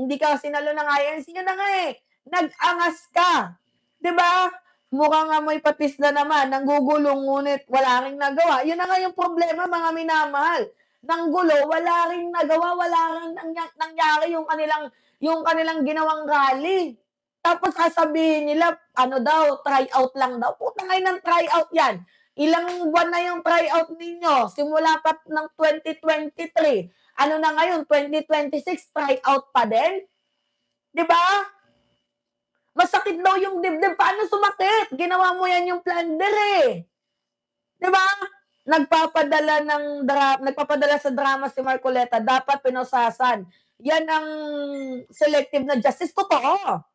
hindi ka sinalo ng INC, yun na nga eh, nag-angas ka. 'Di ba? Mukhang amoy patis na naman, nanggugulong ngunit wala ring nagawa. Yun na nga yung problema mga minamahal. Nanggulo, wala ring nagawa, wala ring nangyari yung kanilang ginawang rally. Tapos sasabihin nila, ano daw, try out lang daw. Putang ina ng try out yan. Ilang buwan na yung try out ninyo? Simula pa ng 2023. Ano na ngayon, 2026, try out pa din? 'Di ba? Masakit daw yung dibdib. Paano sumakit? Ginawa mo yan yung plunder eh. 'Di ba? Nagpapadala sa drama si Marcoleta, dapat pinusasan. Yan ang selective na justice. Totoo.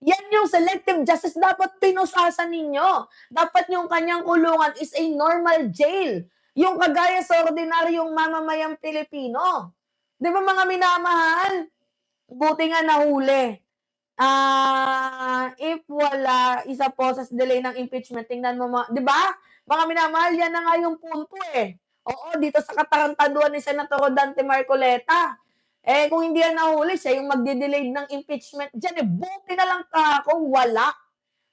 Yan yung selective justice, dapat pinusasan ninyo. Dapat yung kanyang kulungan is a normal jail. Yung kagaya sa ordinaryong mamamayang Pilipino. 'Di ba mga minamahal? Buti nga nahuli. If wala, isa po sa delay ng impeachment, tingnan mo 'di ba? Mga minamahal, yan na nga yung punto eh. Oo, dito sa katarantaduhan ni Senator Rodante Marcoleta. Eh, kung hindi yan nahuli, siya yung magde-delay ng impeachment diyan eh. Buti na lang kako, wala.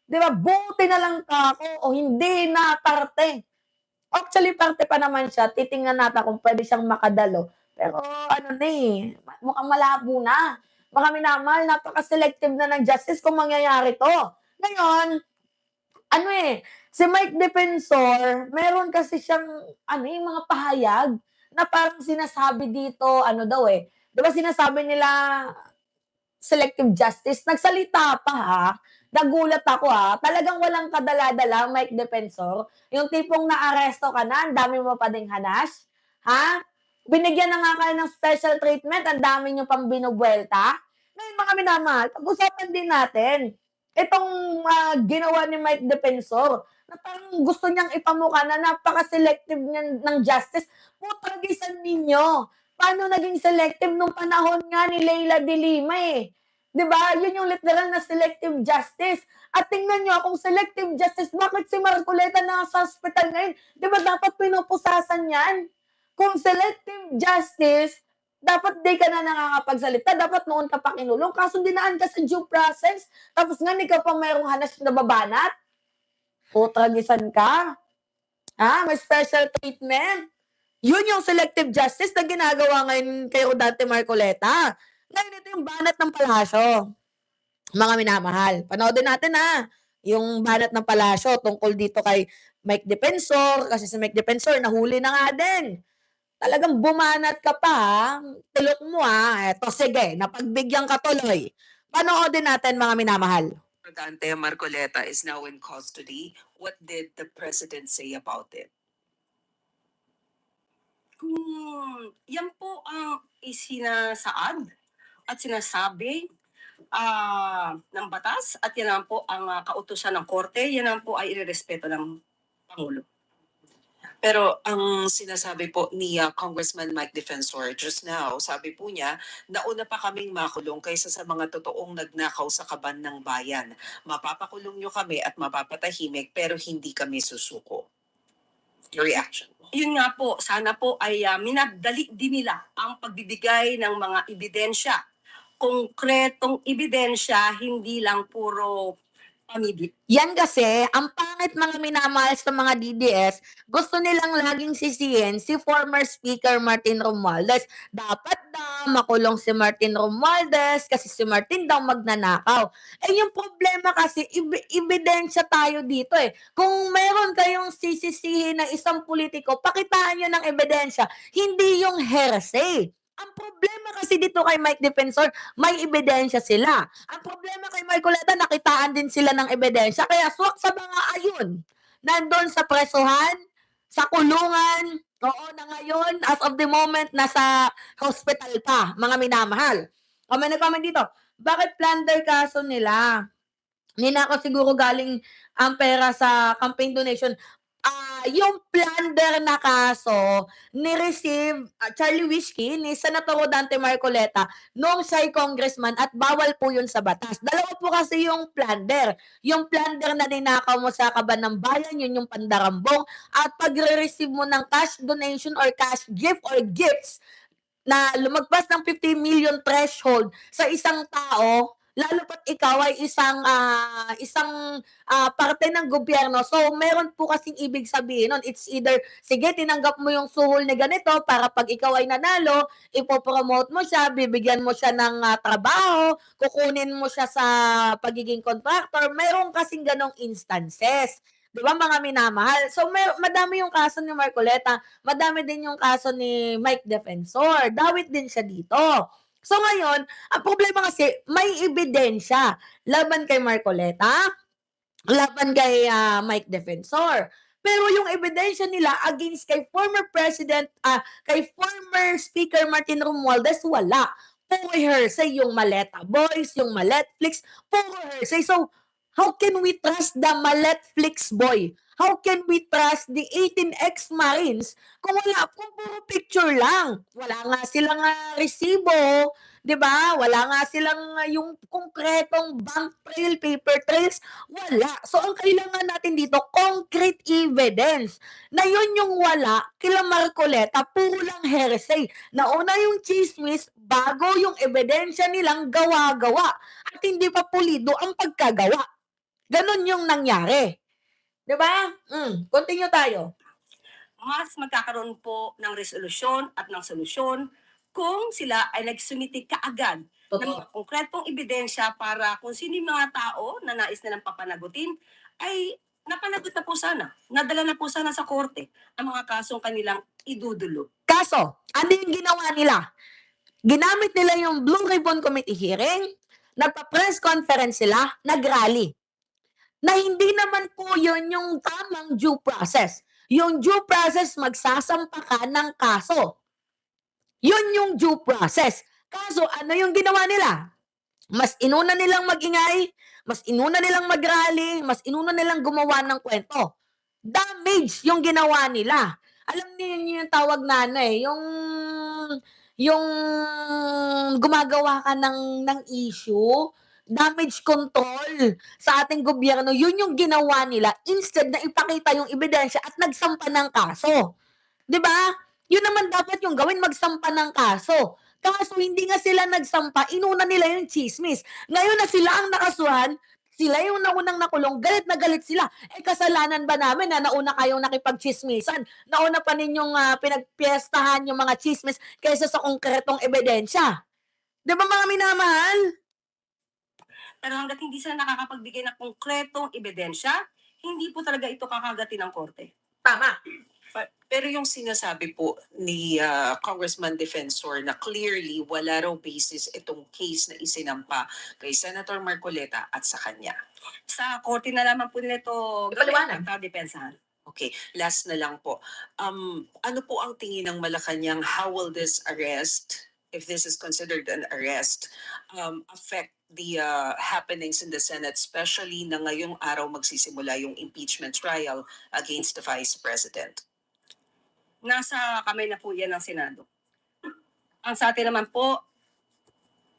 'Di ba? Buti na lang kako o hindi na parte. Actually, parte pa naman siya. Titingnan natin kung pwede siyang makadalo. Pero ano na eh, mukhang malabo na. Mga minamahal, napaka-selective na ng justice kung mangyayari 'to. Ngayon, ano eh, si Mike Defensor, meron kasi siyang ano eh, mga pahayag na parang sinasabi dito, ano daw eh, 'di ba sinasabi nila selective justice, nagsalita pa ha, nagulat ako ha, talagang walang kadala-dala, Mike Defensor, yung tipong naaresto ka na, ang dami mo pa ding hanas, ha? Binigyan na nga kayo ng special treatment, ang dami nyo pang binubuelta. Ngayon mga minamahal, pag-usapan din natin, itong ginawa ni Mike Defensor, na parang gusto niyang ipamukha na napaka-selective ng justice. Putang gisan ninyo, paano naging selective nung panahon nga ni Leila de Lima eh. 'Di ba? Yun yung literal na selective justice. At tingnan nyo, kung selective justice, bakit si Marcoleta nasa hospital ngayon? 'Di ba dapat pinupusasan yan? Kung selective justice, dapat di ka na nakakapagsalita, dapat noon ka pa kinulong, kaso dinaan ka sa due process, tapos nga ikaw pa mayroong hanas na babanat? Putragisan ka? May special treatment? Yun yung selective justice na ginagawa ngayon kay Rodante Marcoleta. Ngayon ito yung banat ng palasyo. Mga minamahal, panoodin natin yung banat ng palasyo tungkol dito kay Mike Defensor, kasi si Mike Defensor nahuli na nga din. Talagang bumanat ka pa tilok mo eto sige, napagbigyan ka tuloy. Panoodin natin mga minamahal. Rodante Marcoleta is now in custody. What did the president say about it? Yan po ang isinasaad at sinasabi ng batas at yan naman po ang kautusan ng korte, yan naman po ay irerespeto ng Pangulo. Pero ang sinasabi po ni Congressman Mike Defensor just now, sabi po niya, nauna pa kaming makulong kaysa sa mga totoong nagnakaw sa kaban ng bayan. Mapapakulong nyo kami at mapapatahimik pero hindi kami susuko. Your reaction? Yun nga po, sana po ay minadali din nila ang pagbibigay ng mga ebidensya. Konkretong ebidensya, hindi lang puro pamidit. Yan kasi, ang pangit mga minamahal sa mga DDS, gusto nilang laging sisihin si former Speaker Martin Romualdez. Dapat daw makulong si Martin Romualdez kasi si Martin daw magnanakaw. Yung problema kasi, ebidensya tayo dito eh. Kung meron kayong sisisihin ng isang politiko, pakitaan nyo ng ebidensya, hindi yung hearsay. Ang problema kasi dito kay Mike Defensor, may ebidensya sila. Ang problema kay Marcoleta, nakitaan din sila ng ebidensya. Kaya swak sa mga ayun, nandun sa presuhan, sa kulungan, oo na ngayon, as of the moment, nasa hospital pa, mga minamahal. May nag-comment dito, bakit plunder kaso nila? Ninakaw siguro galing ang pera sa campaign donation. Yung plunder na kaso ni-receive Charlie Whiskey ni Senator Rodante Marcoleta noong siya'y congressman at bawal po yun sa batas. Dalawa po kasi yung plunder. Yung plunder na ninakaw mo sa kaban ng bayan, yun yung pandarambong. At pagre-receive mo ng cash donation or cash gift or gifts, na lumagpas ng 50 million threshold sa isang tao, lalo pat ikaw ay isang parte ng gobyerno. So, meron po kasing ibig sabihin nun. It's either, sige, tinanggap mo yung suhol na ganito para pag ikaw ay nanalo, ipopromote mo siya, bibigyan mo siya ng trabaho, kukunin mo siya sa pagiging contractor. Meron kasing ganong instances. Di ba, mga minamahal? So, madami yung kaso ni Marcoleta, madami din yung kaso ni Mike Defensor. Dawit din siya dito. So ngayon, ang problema kasi, may ebidensya laban kay Marcoleta, laban kay Mike Defensor. Pero yung ebidensya nila against kay former President, kay former Speaker Martin Romualdez, wala. Puro hearsay yung Maleta Boys, yung Maletflix, puro hearsay. So, how can we trust the Maletflix boy? How can we trust the 18 ex-Marines kung puro picture lang? Wala nga silang resibo, 'di ba? Wala nga silang yung konkretong bank trail, paper trails, wala. So ang kailangan natin dito, concrete evidence. Na yun yung wala kila Marcoleta, puro lang hearsay. Nauna yung chismis bago yung ebidensya nilang gawa-gawa at hindi pa pulido ang pagkagawa. Ganon yung nangyari. 'Di ba? Continue tayo. Mas magkakaroon po ng resolusyon at ng solusyon kung sila ay nagsumiti kaagad ng mga konkretong ebidensya para kung sino yung mga tao na nais nilang papanagutin ay napanagot na po sana, nadala na po sana sa korte ang mga kasong kanilang idudulo. Kaso, ano yung ginawa nila? Ginamit nila yung Blue Ribbon Committee hearing, nagpa-press conference sila, nag-rally. Na hindi naman po yun yung tamang due process. Yung due process, magsasampa ka ng kaso. Yun yung due process. Kaso, ano yung ginawa nila? Mas inuna nilang magingay, mas inuna nilang mag-rally, mas inuna nilang gumawa ng kwento. Damage yung ginawa nila. Alam niyo yung tawag na yung gumagawa ka ng issue, damage control sa ating gobyerno, yun yung ginawa nila instead na ipakita yung ebidensya at nagsampa ng kaso. 'Di ba? Yun naman dapat yung gawin, magsampa ng kaso. Kaso hindi nga sila nagsampa, inuna nila yung tsismis. Ngayon na sila ang nakasuhan, sila yung naunang nakulong, galit na galit sila. Kasalanan ba namin na nauna kayong nakipagtsismisan? Nauna pa ninyong pinagpiestahan yung mga tsismis kaysa sa konkretong ebidensya. 'Di ba, mga minamahal? Pero hanggat hindi sila nakakapagbigay ng konkretong ebidensya, hindi po talaga ito kakagatin ng korte. Tama. Pero yung sinasabi po ni Congressman Defensor na clearly wala raw basis itong case na isinampa kay Senator Marcoleta at sa kanya. Sa korte na lamang po nila ito Ipaliwanag. depensahan. Okay, last na lang po. Ano po ang tingin ng Malacanang, how will this arrest, if this is considered an arrest, affect the happenings in the Senate, especially na ngayong araw magsisimula yung impeachment trial against the Vice President? Nasa kamay na po yan ng Senado. Ang sa atin naman po,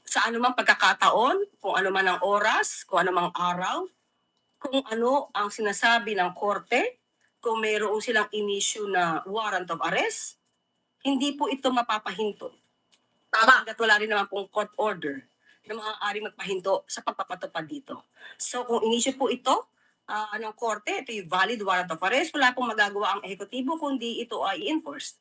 sa anumang pagkakataon, kung ano man ang oras, kung ano mang araw, kung ano ang sinasabi ng korte, kung mayroon silang in-issue na warrant of arrest, hindi po ito mapapahinto. Tama. Hanggat wala rin naman pong court order na maaaring magpahinto sa pagpapatupad dito. So kung in-issue po ito, ng korte, ito yung valid warrant of arrest, wala pong magagawa ang ehekutibo kundi ito ay i-enforce.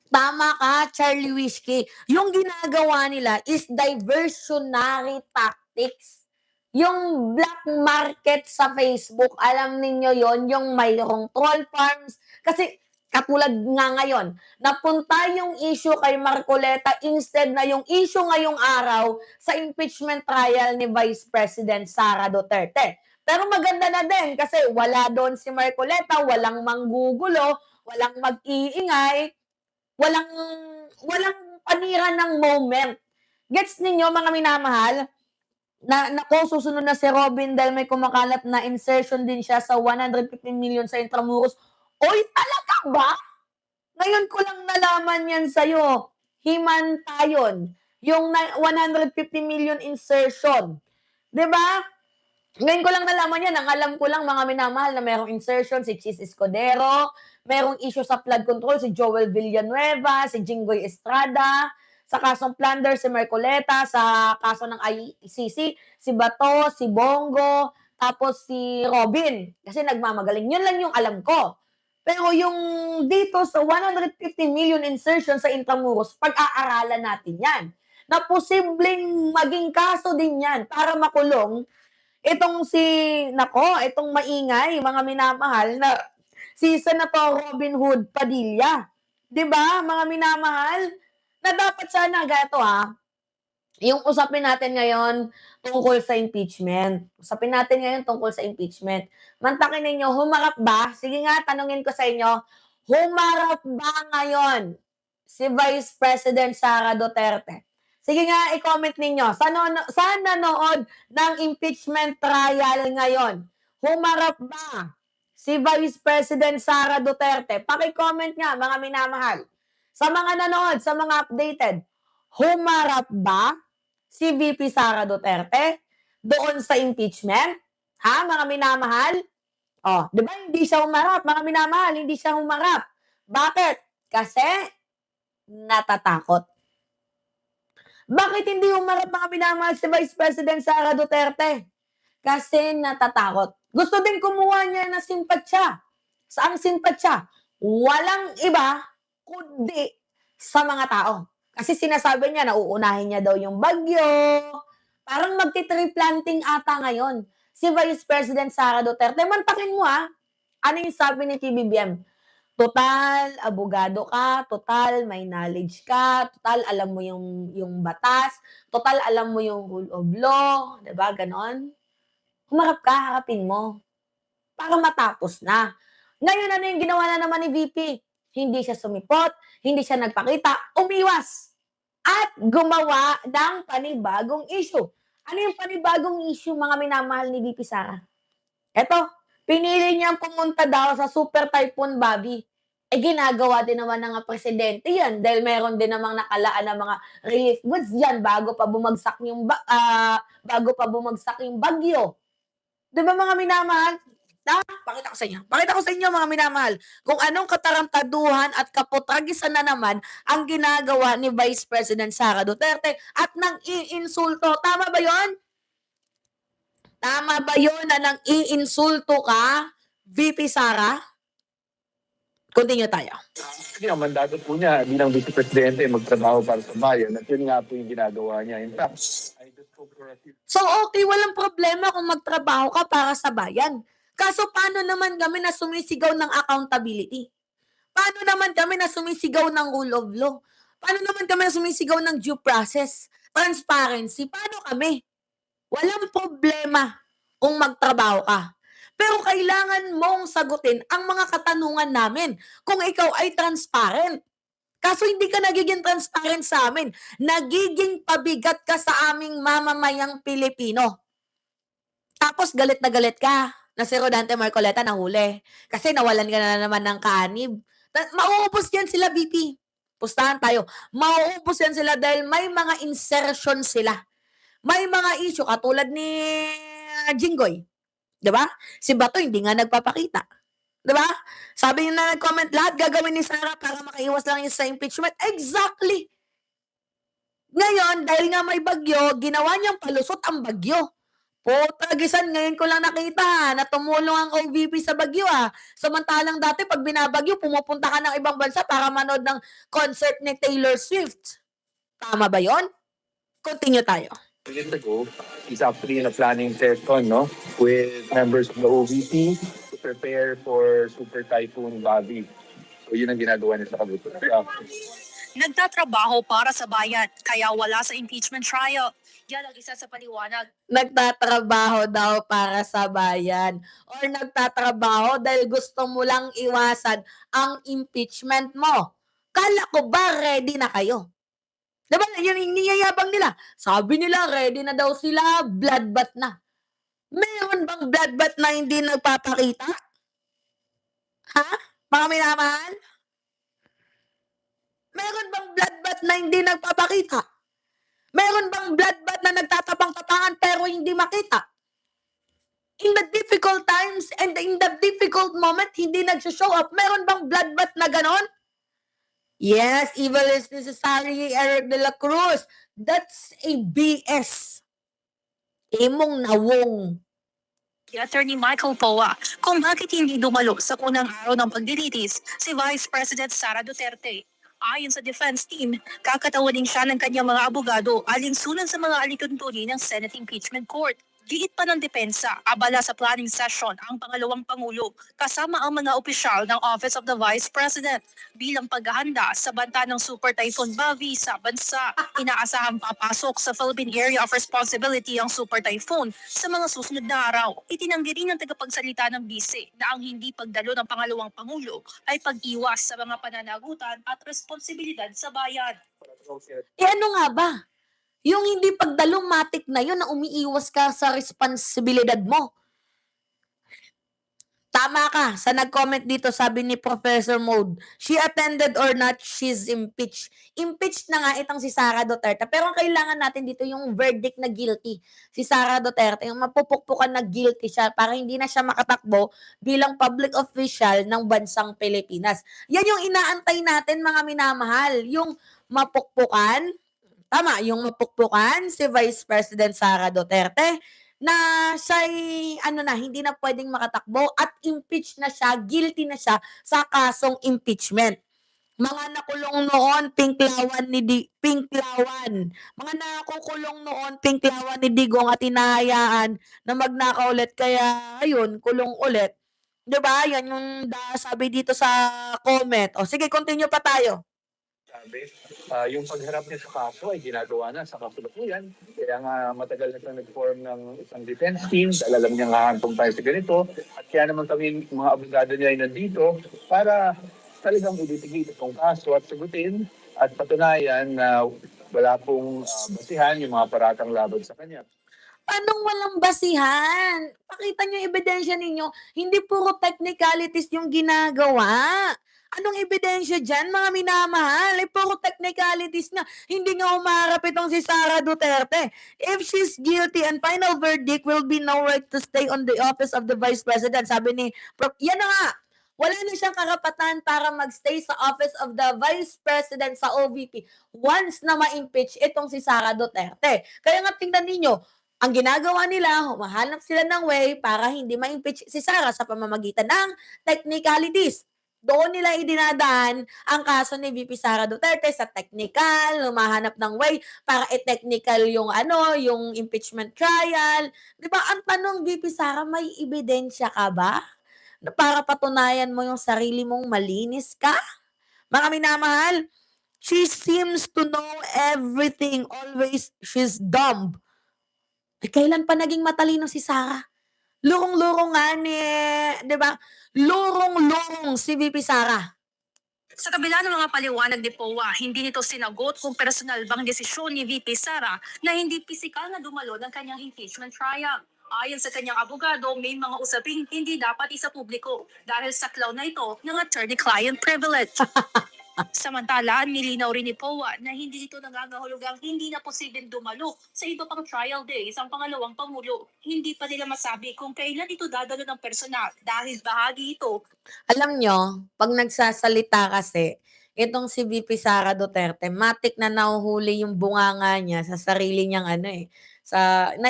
Tama ka, Charlie Whiskey. Yung ginagawa nila is diversionary tactics. Yung black market sa Facebook, alam ninyo yon, yung mayroong troll farms. Kasi katulad nga ngayon, napunta yung issue kay Marcoleta instead na yung issue ngayong araw sa impeachment trial ni Vice President Sara Duterte. Pero maganda na din kasi wala doon si Marcoleta, walang manggugulo, walang mag-iingay, walang panira ng moment. Gets ninyo, mga minamahal? Nako, susunod na si Robin dahil may kumakalat na insertion din siya sa 150 million sa Intramuros. Oy, talaga ba? Ngayon ko lang nalaman yan sa'yo. Himantayon. Yung 150 million insertion. 'Di ba? Ngayon ko lang nalaman yan. Ang alam ko lang, mga minamahal, na merong insertion si Chis Escudero, merong issue sa flood control si Joel Villanueva, si Jinggoy Estrada, sa kasong plunder si Mercoleta, sa kaso ng ICC, si Bato, si Bongo, tapos si Robin. Kasi nagmamagaling. Yun lang yung alam ko. Pero yung dito sa 150 million insertion sa Intramuros, pag-aaralan natin yan. Na posibleng maging kaso din yan para makulong itong itong maingay, mga minamahal na si Senator Robin Hood Padilla. 'Di ba, mga minamahal? Na dapat sana gato yung usapin natin ngayon tungkol sa impeachment. Usapin natin ngayon tungkol sa impeachment. Mantakin ninyo, humarap ba? Sige nga, tanungin ko sa inyo, humarap ba ngayon si Vice President Sara Duterte? Sige nga, i-comment ninyo. Sa nanood ng impeachment trial ngayon, humarap ba si Vice President Sara Duterte? Paki-comment nga, mga minamahal. Sa mga nanood, sa mga updated, humarap ba si VP Sara Duterte doon sa impeachment? Ha, mga minamahal? Oh, 'di ba hindi siya humarap, mga minamahal, hindi siya humarap. Bakit? Kasi natatakot. Bakit hindi humarap, mga minamahal, si Vice President Sara Duterte? Kasi natatakot. Gusto din kumuha niya ng simpatsya. Saang simpatsya? Walang iba kundi sa mga tao. Kasi sinasabi niya na uunahin niya daw yung bagyo. Parang magti-tree planting ata ngayon si Vice President Sara Duterte. Mantakin mo ano yung sabi ni TBBM? Total, abogado ka, total, may knowledge ka, total, alam mo yung batas, total, alam mo yung rule of law, 'di ba, ganon? Humarap ka, harapin mo. Para matapos na. Ngayon, ano yung ginawa na naman ni VP? Hindi siya sumipot, hindi siya nagpakita, umiwas. At gumawa ng panibagong issue. Ano yung panibagong issue, mga minamahal ni VP Sara? Eto, pinili niyang pumunta daw sa Super Typhoon Bobby. Ginagawa din naman ng presidente yan dahil meron din namang nakalaan ng mga relief goods yan bago pa bumagsak yung bagyo. 'Di ba, mga minamahal? Pakita ko sa inyo. Pakita ko sa inyo, mga minamahal, kung anong katarantaduhan at kaputragisan na naman ang ginagawa ni Vice President Sara Duterte at nang iinsulto. Tama ba 'yon? Tama ba 'yon na nang iinsulto ka, VP Sara? Continue tayo. Kasi ang mandato po niya bilang Vice Presidente magtrabaho para sa bayan at yun nga po yung ginagawa niya. In fact, I just spoke for a few So, okay, walang problema kung magtrabaho ka para sa bayan. Kaso paano naman kami na sumisigaw ng accountability? Paano naman kami na sumisigaw ng rule of law? Paano naman kami na sumisigaw ng due process, transparency? Paano kami? Walang problema kung magtrabaho ka. Pero kailangan mong sagutin ang mga katanungan namin kung ikaw ay transparent. Kaso hindi ka nagiging transparent sa amin. Nagiging pabigat ka sa aming mamamayang Pilipino. Tapos galit na galit ka na si Rodante Marcoleta nahuli. Kasi nawalan ka na naman ng kaanib. Mauubos yan sila, VP. Pustahan tayo. Mauubos yan sila dahil may mga insertion sila. May mga issue katulad ni Jinggoy. 'Di ba? Si Bato hindi nga nagpapakita. 'Di ba? Sabi niya na nag-comment, lahat gagawin ni Sara para makaiwas lang yun sa impeachment. Exactly. Ngayon, dahil nga may bagyo, ginawa niyang palusot ang bagyo. Potragisan, ngayon ko lang nakita na tumulong ang OVP sa bagyo Samantalang dati pag binabagyo, pumupunta ka ng ibang bansa para manood ng concert ni Taylor Swift. Tama ba yon? Continue tayo. years ago. He's actually in a planning session, no, with members of the OVP to prepare for Super Typhoon Bobby. So yun ang ginagawa niya sa Cavite. Nagtatrabaho para sa bayan, kaya wala sa impeachment trial. Yan ang isa sa paliwanag. Nagtatrabaho daw para sa bayan or nagtatrabaho dahil gusto mo lang iwasan ang impeachment mo. Kala ko ba ready na kayo? Diba, yun yung niyayabang nila. Sabi nila, ready na daw sila, bloodbath na. Meron bang bloodbath na hindi nagpapakita? Ha? Mga minamahal? Meron bang bloodbath na hindi nagpapakita? Meron bang bloodbath na nagtatapang-tapangan pero hindi makita? In the difficult times and in the difficult moment, hindi nagsho-show up. Meron bang bloodbath na ganon? Yes, evil is necessary, Eric de la Cruz. That's a BS. Imong nawong. Kay Attorney Michael Poa kung bakit hindi dumalo sa unang araw ng paglilitis si Vice President Sara Duterte. Ayon sa defense team, kakatawanin siya ng kanyang mga abogado alinsunan sa mga alituntunin ng Senate Impeachment Court. Giit pa ng depensa, abala sa planning session ang pangalawang pangulo kasama ang mga opisyal ng Office of the Vice President bilang paghahanda sa banta ng Super Typhoon Bavi sa bansa. Inaasahang papasok sa Philippine Area of Responsibility ang Super Typhoon sa mga susunod na araw. Itinanggi rin ng tagapagsalita ng bise na ang hindi pagdalo ng pangalawang pangulo ay pag-iwas sa mga pananagutan at responsibilidad sa bayan. Ano nga ba? Yung hindi pagdalumatik na yun na umiiwas ka sa responsibilidad mo. Tama ka. Sa nag-comment dito, sabi ni Professor Mode, she attended or not, she's impeached. Impeached na nga itong si Sara Duterte. Pero ang kailangan natin dito yung verdict na guilty. Si Sara Duterte, yung mapupukpukan na guilty siya para hindi na siya makatakbo bilang public official ng bansang Pilipinas. Yan yung inaantay natin, mga minamahal. Yung mapukpukan, tama, yung mapukpukan si Vice President Sara Duterte na siya'y hindi na pwedeng makatakbo at impeach na siya, guilty na siya sa kasong impeachment. Mga nakulong noon, Pinklawan. Mga nakukulong noon, Pinklawan ni Digong at hinahayaan na magnakaw ulit. Kaya, ayun, kulong ulit. Diba? Yan yung sabi dito sa comment. O, sige, continue pa tayo. Sabi, yung pagharap niya sa kaso ay ginagawa na sa kasalukuyan. Kaya nga matagal na siya nag-form ng isang defense team. Alam niya nga hantong tayo sa ganito. At kaya naman kami, mga abogado niya ay nandito para talagang ilitigit itong kaso at sagutin at patunayan na wala pong basihan yung mga paratang laban sa kanya. Anong walang basihan? Pakita niyo yung ebidensya ninyo. Hindi puro technicalities yung ginagawa. Anong ebidensya dyan, mga minamahal? Puro technicalities na. Hindi nga umarap itong si Sara Duterte. If she's guilty and final verdict will be no right to stay on the office of the Vice President. Sabi ni Prof. Yan na nga. Wala na siyang karapatan para magstay sa office of the Vice President sa OVP once na ma-impeach itong si Sara Duterte. Kaya nga tingnan ninyo, ang ginagawa nila, humahanap sila ng way para hindi ma-impeach si Sara sa pamamagitan ng technicalities. Doon nila idinadaan ang kaso ni VP Sara Duterte sa technical, humahanap ng way para i-technical yung yung impeachment trial. 'Di ba? Ang tanong, VP Sara, may ebidensya ka ba? Na para patunayan mo yung sarili mong malinis ka? Mga minamahal, she seems to know everything. Always, she's dumb. Kailan pa naging matalino si Sara? Lurong-lurong nga ni, 'di ba? Lurong-lurong si VP Sara. Sa kabila ng mga paliwanag ni Poa, hindi nito sinagot kung personal bang desisyon ni VP Sara na hindi pisikal na dumalo ng kanyang impeachment trial. Ayon sa kanyang abogado, may mga usaping hindi dapat isa publiko dahil sa klaw na ito ng attorney-client privilege. Samantala, nilinaw rin ni Poa na hindi ito nangangahulugang hindi na posibleng dumalo sa iba pang trial days ang pangalawang pangulo. Hindi pa nila masabi kung kailan ito dadalo ng personal dahil bahagi ito. Alam nyo, pag nagsasalita kasi, itong si VP Sara Duterte, matik na nahuhuli yung bunganga niya sa sarili niyang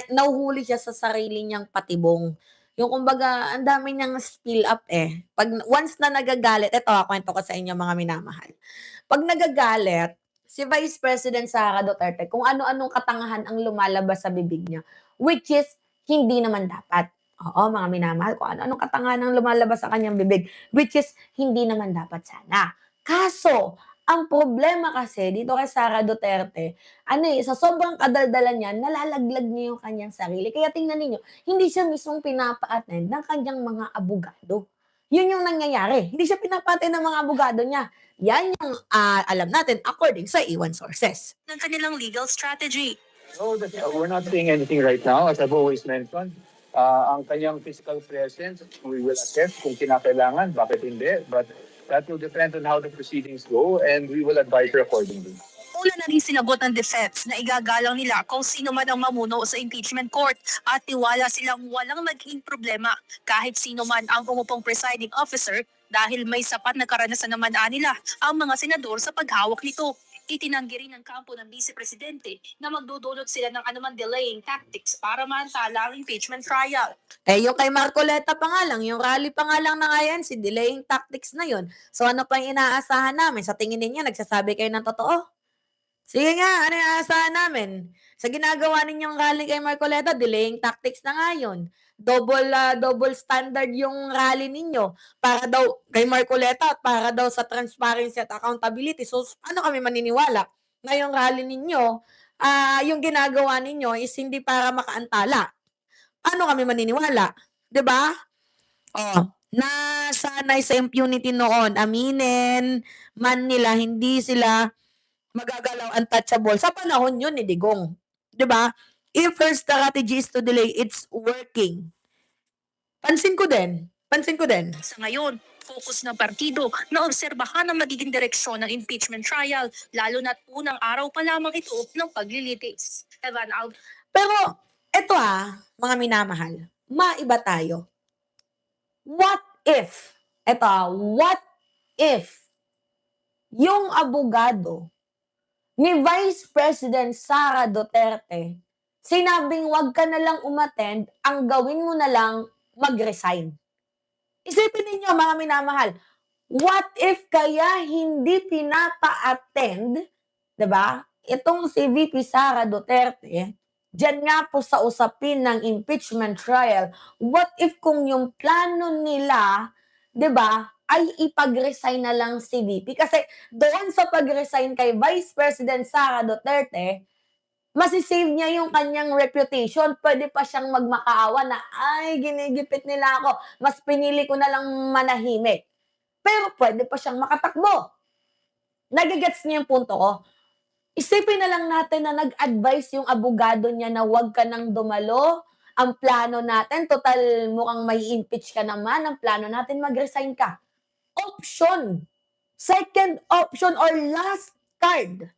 nahuhuli siya sa sarili niyang patibong. Yung kumbaga, ang dami niyang spill up eh. Pag once na nagagalit, kwento ko sa inyo, mga minamahal. Pag nagagalit, si Vice President Sara Duterte, kung ano-anong katangahan ang lumalabas sa bibig niya, which is hindi naman dapat. Oo, mga minamahal, kung ano-anong katangahan ang lumalabas sa kanyang bibig, which is hindi naman dapat sana. Kaso, ang problema kasi dito kay Sara Duterte, sa sobrang kadaldalan niya, nalalaglag niya yung kanyang sarili. Kaya tingnan ninyo, hindi siya mismong pinapa-attend ng kanyang mga abogado. Yun yung nangyayari. Hindi siya pinapa-attend ng mga abogado niya. Yan yung alam natin according sa Iwan sources. Ng kanilang legal strategy. No, we're not saying anything right now. As I've always mentioned, ang kanyang physical presence, we will assess kung kinakailangan, bakit hindi. But that will depend on how the proceedings go and we will advise her accordingly. Una na rin sinagot ng defense na igagalang nila kung sino man ang mamuno sa impeachment court at tiwala silang walang magiging problema kahit sino man ang umupong presiding officer dahil may sapat na karanasan naman nila ang mga senador sa paghawak nito. Itinanggi rin ng kampo ng Vice Presidente na magdudulot sila ng anumang delaying tactics para maantala ang impeachment trial. Eh, yung kay Marcoleta pa nga lang, yung rally pa nga lang ng INC, delaying tactics na yun. So, ano pa yung inaasahan namin? Sa tingin ninyo, nagsasabi kayo ng totoo? Sige nga, ano yung inaasahan namin? Sa ginagawa ninyong rally kay Marcoleta, delaying tactics na nga yun. Double standard yung rally ninyo para daw kay Marcoleta at para daw sa transparency at accountability. So, ano kami maniniwala na yung rally ninyo, yung ginagawa ninyo is hindi para makaantala? Ano kami maniniwala? 'Di ba? Oh, nasanay sa impunity noon, aminin man nila hindi sila magagalaw, untouchable sa panahon yun ni Digong. 'Di ba? If her strategy is to delay, it's working. Pansin ko din. Sa ngayon, focus ng partido na obserbahan ang magiging direksyon ng impeachment trial lalo na't unang araw pa lamang ito ng paglilitis. Evan Al. Pero eto mga minamahal, maiba tayo. What if yung abogado ni Vice President Sara Duterte sinabing wag ka na lang umattend, ang gawin mo na lang mag-resign. Isipin ninyo mga minamahal, what if kaya hindi pinapa-attend, 'di ba? Itong si VP Sara Duterte, diyan nga po sa usapin ng impeachment trial, what if kung yung plano nila, 'di ba, ay ipag-resign na lang si VP? Kasi doon sa pag-resign kay Vice President Sara Duterte, masisave niya yung kanyang reputation. Pwede pa siyang magmakaawa na, ay, ginigipit nila ako. Mas pinili ko na lang manahimik. Pero pwede pa siyang makatakbo. Nagigets niya yung punto ko. Isipin na lang natin na nag-advise yung abogado niya na huwag ka nang dumalo. Ang plano natin, total mukhang may impeach ka naman. Ang plano natin, mag-resign ka. Option. Second option or last card.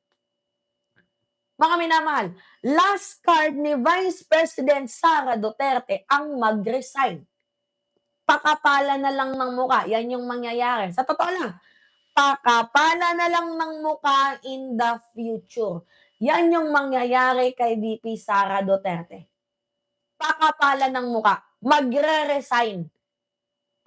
Mga minamahal, last card ni Vice President Sara Duterte ang mag-resign. Pakapala na lang ng muka. Yan yung mangyayari. Sa totoo lang, pakapala na lang ng muka in the future. Yan yung mangyayari kay VP Sara Duterte. Pakapala ng muka. Magre-resign.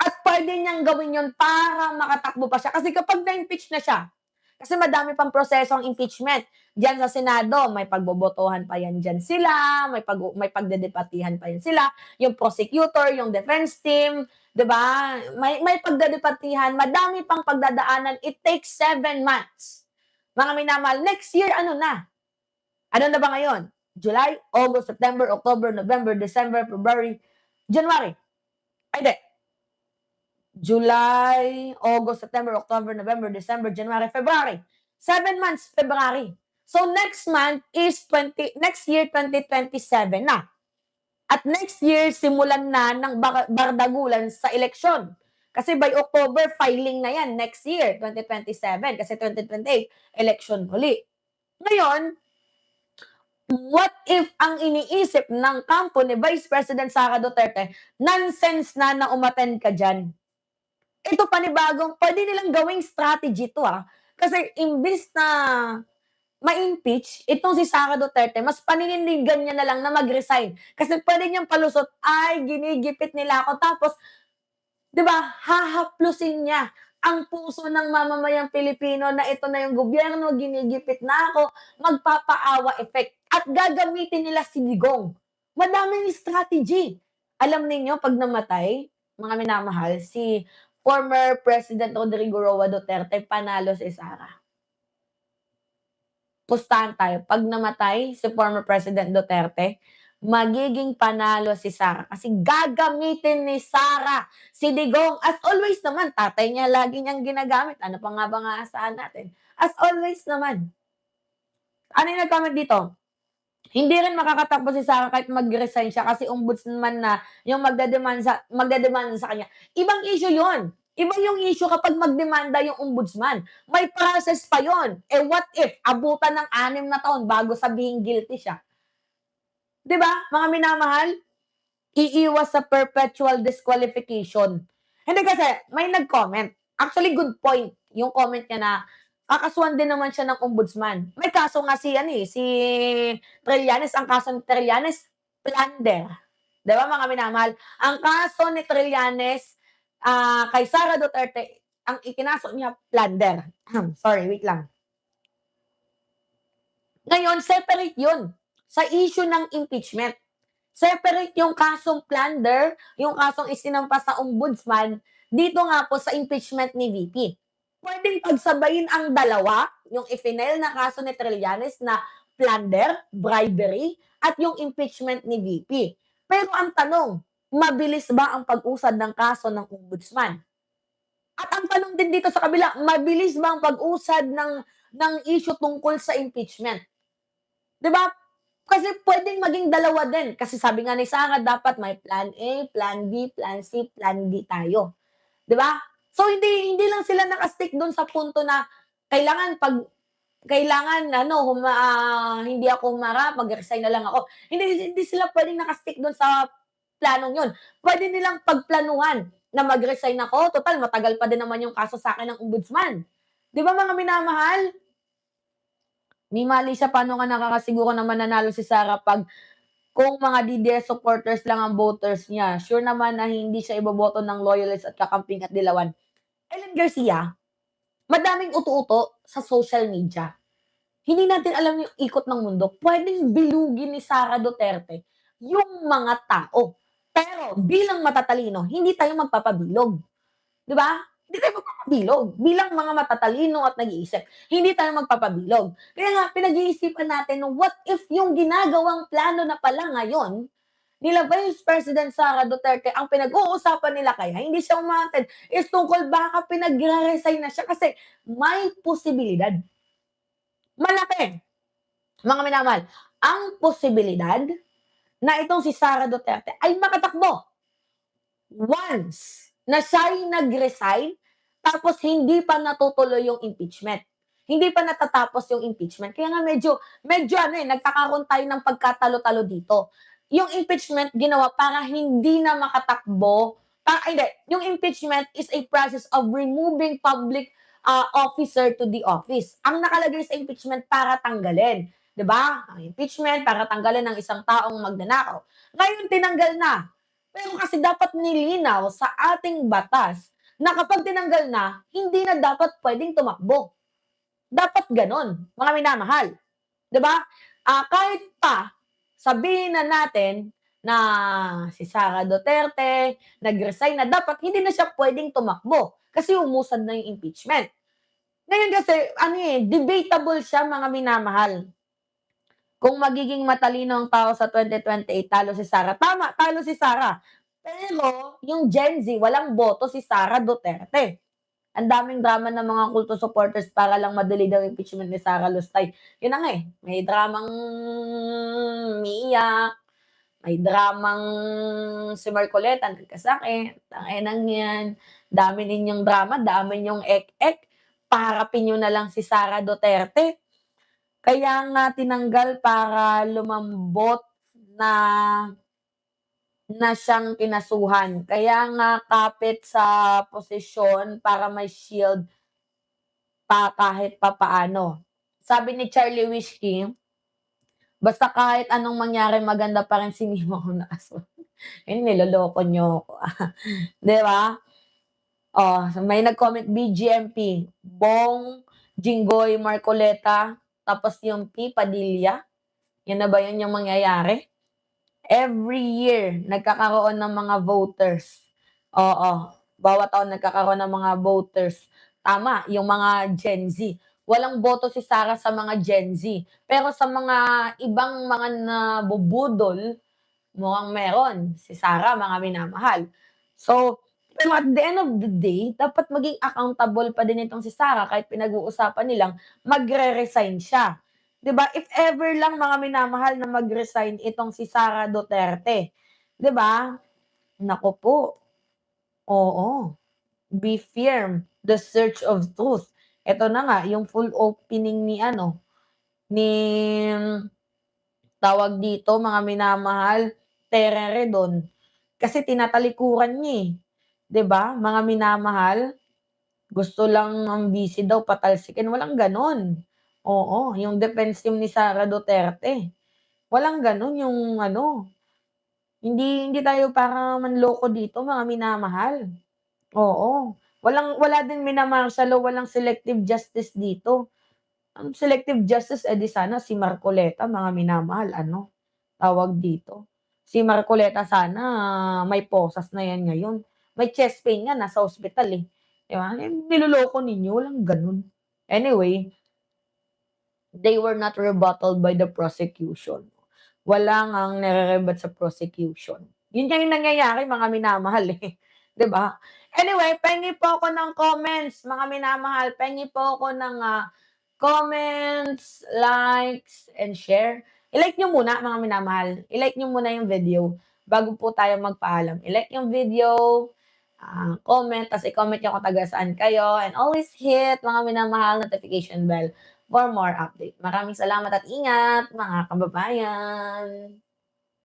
At pwede niyang gawin yun para makatakbo pa siya. Kasi kapag na-impeach na siya, kasi madami pang proseso ang impeachment. Diyan sa Senado, may pagbobotohan pa yan dyan sila, may pagdedebatihan pa yan sila, yung prosecutor, yung defense team, 'di ba? May pagdedebatihan, madami pang pagdadaanan. It takes 7 months. Mga minamahal, next year ano na? Ano na ba ngayon? July, August, September, October, November, December, February, January. Ay, di. July, August, September, October, November, December, January, February. 7 months, February. So next month is next year 2027 na. At next year simulan na ng bardagulan sa eleksyon. Kasi by October filing na yan next year 2027 kasi 2028 election uli. Ngayon, what if ang iniisip ng kampo ni Vice President Sara Duterte, nonsense na umattend ka dyan? Ito panibagong, pwede nilang gawing strategy to Kasi imbis na ma-impeach, itong si Sara Duterte, mas paninindigan niya na lang na mag-resign. Kasi pwede niyang palusot, ay, ginigipit nila ako. Tapos, di ba, hahaplusin niya ang puso ng mamamayang Pilipino na ito na yung gobyerno, ginigipit na ako, magpapaawa effect. At gagamitin nila si Digong. Madaming strategy. Alam ninyo, pag namatay, mga minamahal, si former President Rodrigo Roa Duterte, panalo si Sara. Pustahan tayo. Pag namatay si former President Duterte, magiging panalo si Sara. Kasi gagamitin ni Sara si Digong. As always naman, tatay niya lagi niyang ginagamit. Ano pa nga ba nga asahan natin? As always naman. Ano yung nag-comment dito? Hindi rin makakatakbo si Sara kahit mag-resign siya kasi ombudsman na yung magdedemand sa kanya. Ibang issue yun. Iba yung issue kapag magdemanda yung ombudsman. May process pa yon. Eh what if abutan ng 6 na taon bago sabihin guilty siya? 'Di ba, mga minamahal? Iiwas sa perpetual disqualification. Hindi kasi, may nag-comment. Actually, good point yung comment niya na kakasuhan din naman siya ng ombudsman. May kaso nga si, si Trillanes. Ang kaso ni Trillanes, plunder. Di ba, mga minamahal? Ang kaso ni Trillanes kay Sara Duterte, ang ikinaso niya, plunder. Sorry, wait lang. Ngayon, separate yun sa issue ng impeachment. Separate yung kasong plunder, yung kasong isinampas sa ombudsman, dito nga po sa impeachment ni VP. Pwedeng pagsabayin ang dalawa, yung ifinail na kaso ni Trillanes na plunder, bribery, at yung impeachment ni VP. Pero ang tanong, mabilis ba ang pag-usad ng kaso ng ombudsman? At ang tanong din dito sa kabila, mabilis ba ang pag-usad ng issue tungkol sa impeachment? 'Di ba? Kasi pwedeng maging dalawa din. Kasi sabi nga ni Sara, dapat may plan A, plan B, plan C, plan D tayo. 'Di ba? So hindi lang sila naka-stick doon sa punto na kailangan hindi ako humarap, mag-resign na lang ako. Hindi sila pwedeng naka-stick doon sa planong 'yon. Pwede nilang pagplanuhan na mag-resign ako, total matagal pa din naman yung kaso sa akin ng ombudsman. 'Di ba, mga minamahal? Ni mali siya paano nga nakakasiguro na mananalo si Sara kung mga DDS supporters lang ang voters niya. Sure naman na hindi siya iboboto ng loyalists at kakamping at dilawan. Ellen Garcia, madaming uto-uto sa social media. Hindi natin alam yung ikot ng mundo. Pwedeng bilugin ni Sara Duterte yung mga tao. Pero bilang matatalino, hindi tayo magpapabilog. 'Di ba? Hindi tayo magpapabilog. Bilang mga matatalino at nag-iisip, hindi tayo magpapabilog. Kaya nga, pinag-iisipan natin, what if yung ginagawang plano na pala ngayon, nila Vice President Sara Duterte, ang pinag-uusapan nila kaya hindi siya umattend, is tungkol baka pinag-resign na siya kasi may posibilidad. Malaki, mga minamahal, ang posibilidad na itong si Sara Duterte ay makatakbo once na siya'y nag-resign tapos hindi pa natutuloy yung impeachment. Hindi pa natatapos yung impeachment. Kaya nga medyo nagkakaroon tayo ng pagkatalo-talo dito. Yung impeachment ginawa para hindi na makatakbo. Yung impeachment is a process of removing public officer to the office. Ang nakalagay sa impeachment para tanggalin. 'Di ba? Ang impeachment para tanggalin ng isang taong magnanakaw. Ngayon tinanggal na. Pero kasi dapat nilinaw sa ating batas na kapag tinanggal na, hindi na dapat pwedeng tumakbo. Dapat gano'n, mga minamahal. 'Di ba? Kahit pa sabihin na natin na si Sara Duterte nag-resign na, dapat hindi na siya pwedeng tumakbo kasi umusad na yung impeachment. Ngayon kasi, debatable siya, mga minamahal. Kung magiging matalino ang tao sa 2028, talo si Sara. Tama, talo si Sara. Pero yung Gen Z, walang boto si Sara Duterte. Ang daming drama ng mga kulto supporters para lang madali daw impeachment ni Sara Lustay. Yun na nga eh. May dramang Mia, may dramang si Marcoleta nagkasakit. Tanginang yan. Dami ninyong drama, dami ninyong ek-ek. Paharapin nyo na lang si Sara Duterte. Kaya nga tinanggal para lumambot na siyang kinasuhan. Kaya nga kapit sa posisyon para may shield pa kahit papaano. Sabi ni Charlie Wishki, basta kahit anong mangyari maganda pa rin si Mima kung nakasunod. Niloloko niyo ako. 'Di ba? May nag-comment BGMP, Bong Jinggoy Marcoleta, tapos yung P Padilla. Yan na ba yun yung mangyayari? Every year, nagkakaroon ng mga voters. Oo, bawat taon nagkakaroon ng mga voters. Tama, yung mga Gen Z. Walang boto si Sara sa mga Gen Z. Pero sa mga ibang mga nabubudol, mukhang meron. Si Sara, mga minamahal. So, pero at the end of the day, dapat maging accountable pa din itong si Sara kahit pinag-uusapan nilang magre-resign siya. 'Di ba? If ever lang, mga minamahal, na mag-resign itong si Sara Duterte, 'di ba? Naku po. Oo. be firm, the search of truth. Ito na nga, yung full opening ni ni tawag dito, mga minamahal, Terere do'n. Kasi tinatalikuran niya, 'di ba, mga minamahal? Gusto lang ang busy daw patalsikin, walang gano'n. Oo, yung defense team ni Sara Duterte, walang gano'n yung hindi tayo para manloko dito mga minamahal. Oo, wala din mina-martial law, walang selective justice dito. Ang selective justice, eh, di sana si Marcoleta mga minamahal tawag dito, si Marcoleta sana may posas na yan ngayon. May chest pain nga nasa ospital, eh, 'di ba? Eh, niloloko ninyo, walang gano'n. Anyway, they were not rebutted by the prosecution. Wala ngang nire-rebut sa prosecution. Yun nga yung nangyayari mga minamahal, eh, 'di ba? Anyway, pengi po ako ng comments mga minamahal, pengi po ako ng, comments, likes, and share. I-like niyo muna mga minamahal, i-like niyo muna yung video bago po tayo magpaalam. I-like yung video, comment, ta's i-comment niyo kung taga saan kayo, and always hit mga minamahal notification bell for more update. Maraming salamat at ingat mga kababayan.